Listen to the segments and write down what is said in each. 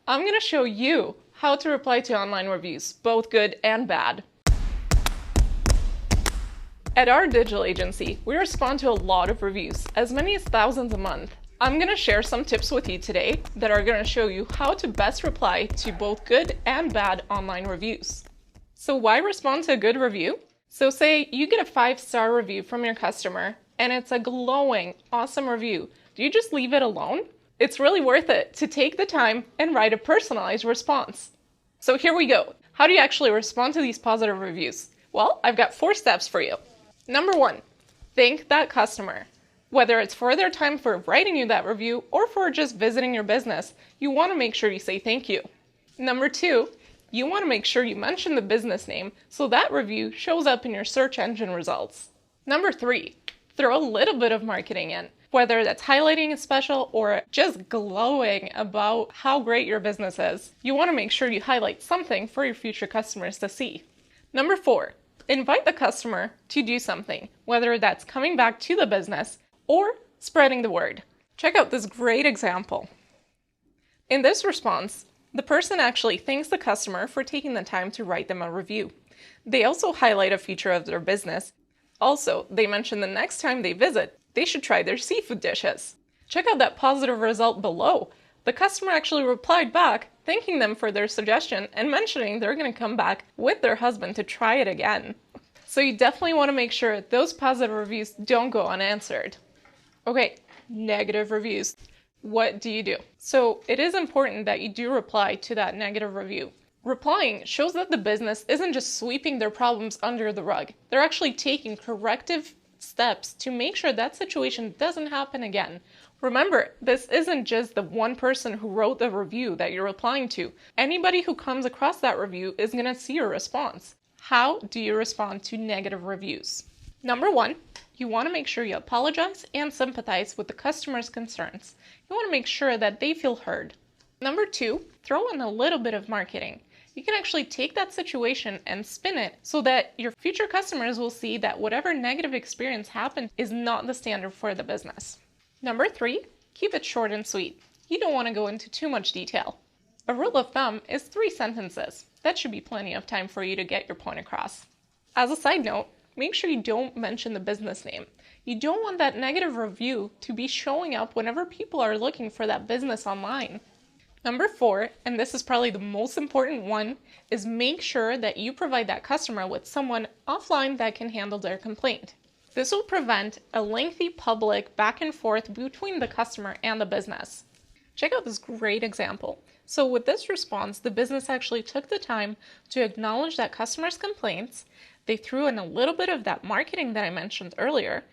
I'm going to show you how to reply to online reviews, both good and bad. At our digital agency, we respond to a lot of reviews, as many as thousands a month. I'm going to share some tips with you today that are going to show you how to best reply to both good and bad online reviews. So why respond to a good review? So say you get a 5-star review from your customer and it's a glowing, awesome review. Do you just leave it alone? It's really worth it to take the time and write a personalized response. So here we go. How do you actually respond to these positive reviews? Well, I've got 4 steps for you. Number 1, thank that customer. Whether it's for their time for writing you that review or for just visiting your business, you want to make sure you say thank you. Number 2, you want to make sure you mention the business name so that review shows up in your search engine results. Number 3, throw a little bit of marketing in, whether that's highlighting a special or just glowing about how great your business is. You want to make sure you highlight something for your future customers to see. Number 4, invite the customer to do something, whether that's coming back to the business or spreading the word. Check out this great example. In this response, the person actually thanks the customer for taking the time to write them a review. They also highlight a feature of their business. Also, they mention the next time they visit, they should try their seafood dishes. Check out that positive result below. The customer actually replied back, thanking them for their suggestion and mentioning they're going to come back with their husband to try it again. So you definitely want to make sure those positive reviews don't go unanswered. Okay, negative reviews. What do you do? So it is important that you do reply to that negative review. Replying shows that the business isn't just sweeping their problems under the rug. They're actually taking corrective steps to make sure that situation doesn't happen again. Remember, this isn't just the one person who wrote the review that you're replying to. Anybody who comes across that review is going to see your response. How do you respond to negative reviews? Number 1, you want to make sure you apologize and sympathize with the customer's concerns. You want to make sure that they feel heard. Number 2, throw in a little bit of marketing. You can actually take that situation and spin it so that your future customers will see that whatever negative experience happened is not the standard for the business. Number 3, keep it short and sweet. You don't want to go into too much detail. A rule of thumb is 3 sentences. That should be plenty of time for you to get your point across. As a side note, make sure you don't mention the business name. You don't want that negative review to be showing up whenever people are looking for that business online. Number 4, and this is probably the most important one, is make sure that you provide that customer with someone offline that can handle their complaint. This will prevent a lengthy public back and forth between the customer and the business. Check out this great example. So with this response, the business actually took the time to acknowledge that customer's complaints. They threw in a little bit of that marketing that I mentioned earlier,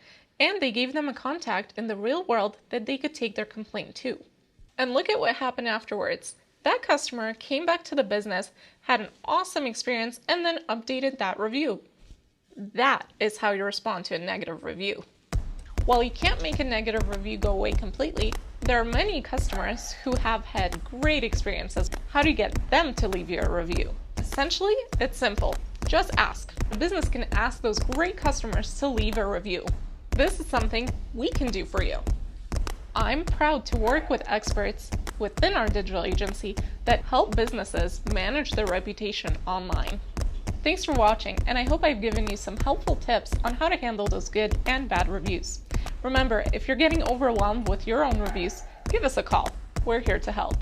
and they gave them a contact in the real world that they could take their complaint to. And look at what happened afterwards. That customer came back to the business, had an awesome experience, and then updated that review. That is how you respond to a negative review. While you can't make a negative review go away completely, there are many customers who have had great experiences. How do you get them to leave you a review? Essentially, it's simple. Just ask. The business can ask those great customers to leave a review. This is something we can do for you. I'm proud to work with experts within our digital agency that help businesses manage their reputation online. Thanks for watching, and I hope I've given you some helpful tips on how to handle those good and bad reviews. Remember, if you're getting overwhelmed with your own reviews, give us a call. We're here to help.